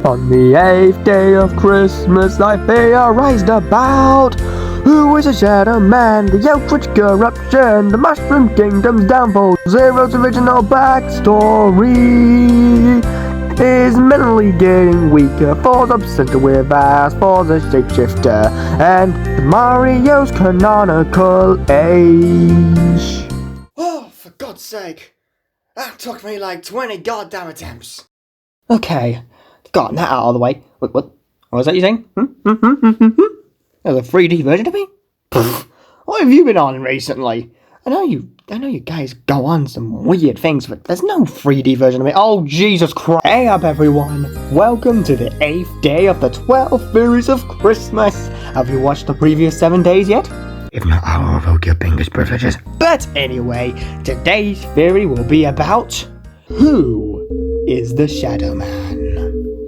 On the 8th day of Christmas, I theorized about who is a Shadow Man, the Eldritch corruption, the Mushroom Kingdom's downfall. Zero's original backstory is mentally getting weaker. Falls obsessed with Ash, falls a shapeshifter, and Mario's canonical age. Oh, for God's sake! That took me like 20 goddamn attempts. Okay, got that out of the way. What was that you saying? There's a 3D version of me? What have you been on recently? I know you guys go on some weird things, but there's no 3D version of me. Oh, Jesus Christ. Hey up, everyone. Welcome to the 8th day of the 12 Theories of Christmas. Have you watched the previous 7 days yet? If not, I'll revoke your bingus privileges. But anyway, today's theory will be about who is the Shadow Man.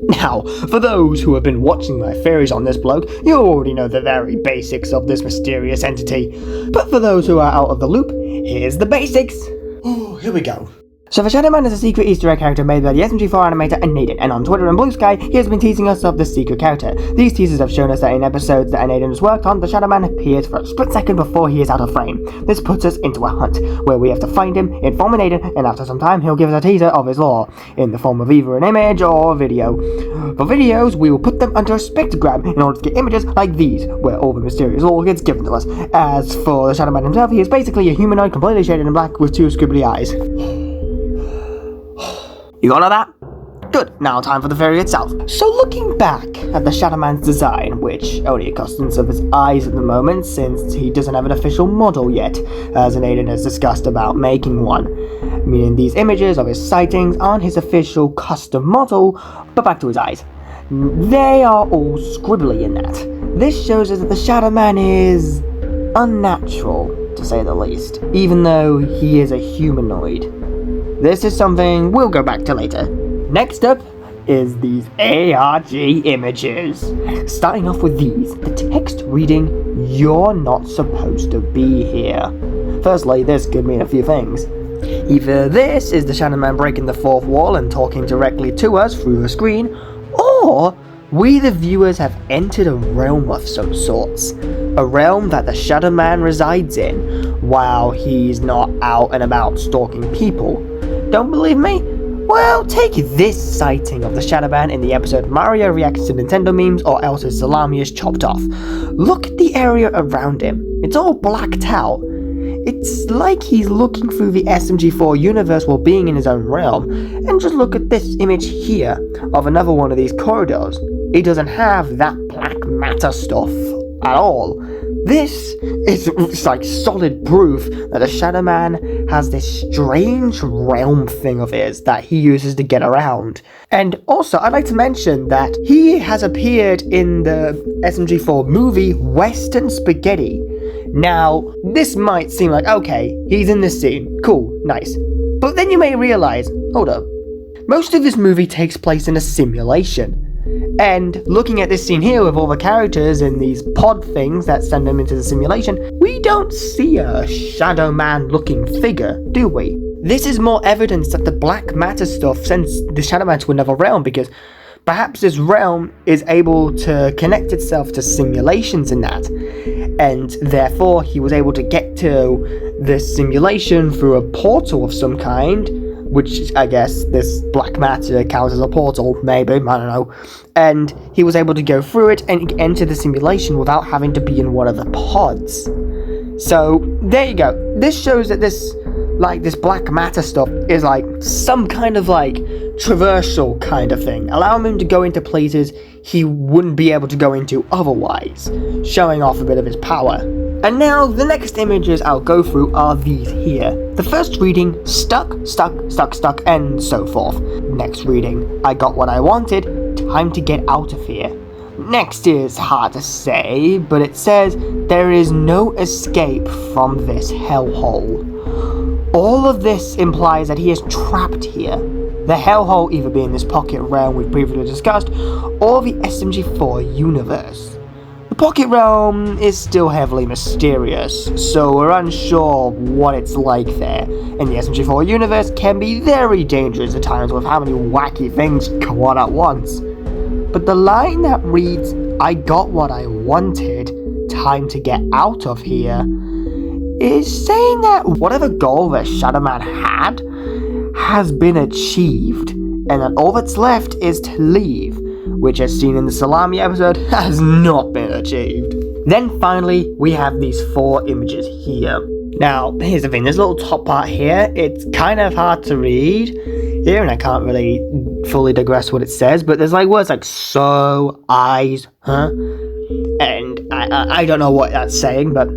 Now, for those who have been watching my theories on this blog, you already know the very basics of this mysterious entity. But for those who are out of the loop, here's the basics. Oh, here we go. So the Shadow Man is a secret Easter egg character made by the SMG4 animator Anaden, and on Twitter and Blue Sky, he has been teasing us of this secret character. These teasers have shown us that in episodes that Anaden has worked on, the Shadow Man appears for a split second before he is out of frame. This puts us into a hunt, where we have to find him, inform Anaden, and after some time he'll give us a teaser of his lore, in the form of either an image or a video. For videos, we will put them under a spectrogram in order to get images like these, where all the mysterious lore gets given to us. As for the Shadow Man himself, he is basically a humanoid completely shaded in black with two squibbly eyes. You got all that? Good, now time for the theory itself. So looking back at the Shadow Man's design, which only consists of his eyes at the moment since he doesn't have an official model yet, as Anaden has discussed about making one, meaning these images of his sightings aren't his official custom model, but back to his eyes. They are all scribbly in that. This shows us that the Shadow Man is unnatural, to say the least, even though he is a humanoid. This is something we'll go back to later. Next up is these ARG images. Starting off with these, the text reading, "You're not supposed to be here." Firstly, this could mean a few things. Either this is the Shadow Man breaking the fourth wall and talking directly to us through a screen, or we the viewers have entered a realm of some sorts. A realm that the Shadow Man resides in, while he's not out and about stalking people. Don't believe me? Well, take this sighting of the Shadow Man in the episode Mario Reacts to Nintendo Memes or else his salami is chopped off. Look at the area around him. It's all blacked out. It's like he's looking through the SMG4 universe while being in his own realm. And just look at this image here of another one of these corridors. He doesn't have that black matter stuff at all. This is like solid proof that the Shadow Man has this strange realm thing of his that he uses to get around. And also, I'd like to mention that he has appeared in the SMG4 movie Western Spaghetti. Now, this might seem like, okay, he's in this scene, cool, nice. But then you may realize, hold up, most of this movie takes place in a simulation. And looking at this scene here with all the characters and these pod things that send them into the simulation, we don't see a Shadow Man looking figure, do we? This is more evidence that the black matter stuff sends the Shadow Man to another realm, because perhaps this realm is able to connect itself to simulations in that, and therefore he was able to get to this simulation through a portal of some kind, which I guess this black matter counts as a portal, maybe, I don't know. And he was able to go through it and enter the simulation without having to be in one of the pods. So, there you go. This shows that this black matter stuff is like some kind of like traversal kind of thing, allowing him to go into places he wouldn't be able to go into otherwise, showing off a bit of his power. And now, the next images I'll go through are these here. The first reading, stuck, and so forth. Next reading, I got what I wanted, time to get out of here. Next is hard to say, but it says, there is no escape from this hellhole. All of this implies that he is trapped here. The hellhole either being this pocket realm we've previously discussed, or the SMG4 universe. The Pocket Realm is still heavily mysterious, so we're unsure what it's like there, and the SMG4 universe can be very dangerous at times with how many wacky things go on at once. But the line that reads, "I got what I wanted, time to get out of here," is saying that whatever goal the Shadow Man had has been achieved, and that all that's left is to leave, which, as seen in the Salami episode, has not been achieved. Then finally, we have these 4 images here. Now, here's the thing, this little top part here, it's kind of hard to read here, and I can't really fully digress what it says, but there's like words like so, eyes, huh? And I don't know what that's saying, but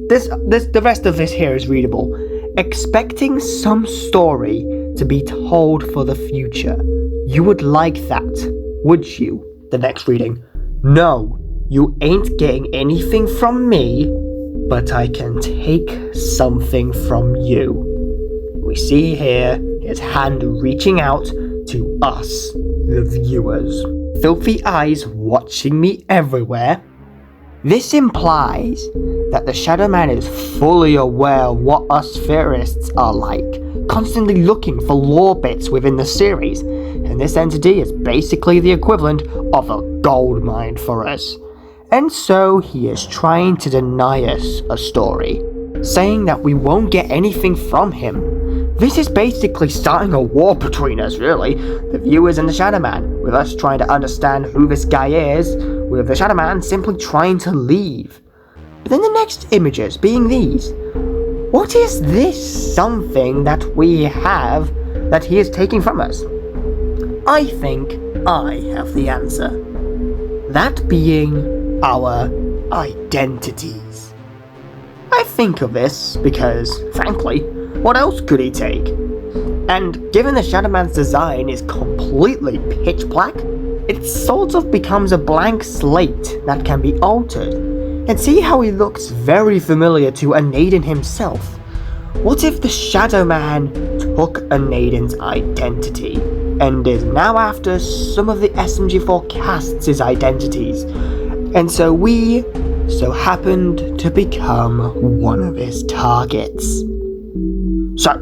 the rest of this here is readable. Expecting some story to be told for the future. You would like that, would you? The next reading. No, you ain't getting anything from me, but I can take something from you. We see here his hand reaching out to us, the viewers. Filthy eyes watching me everywhere. This implies that the Shadow Man is fully aware of what us theorists are like, constantly looking for lore bits within the series, and this entity is basically the equivalent of a gold mine for us. And so he is trying to deny us a story, saying that we won't get anything from him. This is basically starting a war between us, really, the viewers and the Shadow Man, with us trying to understand who this guy is, with the Shadow Man simply trying to leave. But then the next images being these. What is this something that we have that he is taking from us? I think I have the answer. That being our identities. I think of this because, frankly, what else could he take? And given the Shadow Man's design is completely pitch black, it sort of becomes a blank slate that can be altered. And see how he looks very familiar to Anaden himself. What if the Shadow Man took Anaden's identity and is now after some of the SMG4 casts' identities, and so we so happened to become one of his targets? So,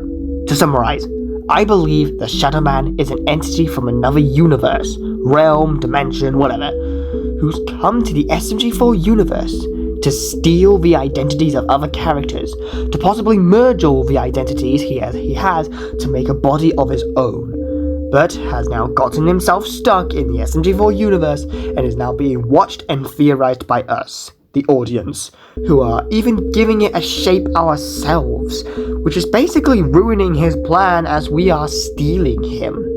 to summarize, I believe the Shadow Man is an entity from another universe, realm, dimension, whatever, who's come to the SMG4 universe to steal the identities of other characters, to possibly merge all the identities he has to make a body of his own, but has now gotten himself stuck in the SMG4 universe and is now being watched and theorized by us, the audience, who are even giving it a shape ourselves, which is basically ruining his plan as we are stealing him.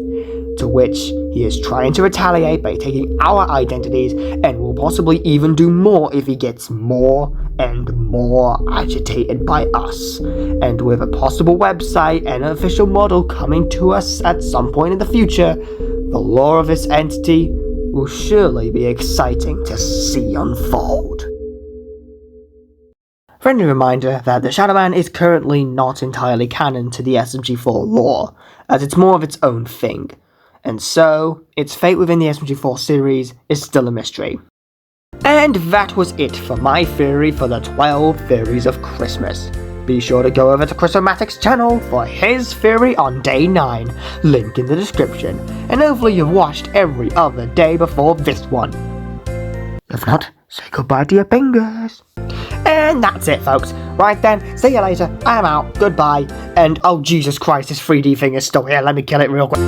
To which he is trying to retaliate by taking our identities and will possibly even do more if he gets more and more agitated by us. And with a possible website and an official model coming to us at some point in the future, the lore of this entity will surely be exciting to see unfold. Friendly reminder that the Shadow Man is currently not entirely canon to the SMG4 lore, as it's more of its own thing. And so, its fate within the SMG4 series is still a mystery. And that was it for my theory for the 12 Theories of Christmas. Be sure to go over to Chrisomatic's channel for his theory on day 9, link in the description, and hopefully you've watched every other day before this one. If not, say goodbye to your fingers. And that's it, folks. Right then, see you later, I am out, goodbye, and oh Jesus Christ, this 3D thing is still here, let me kill it real quick.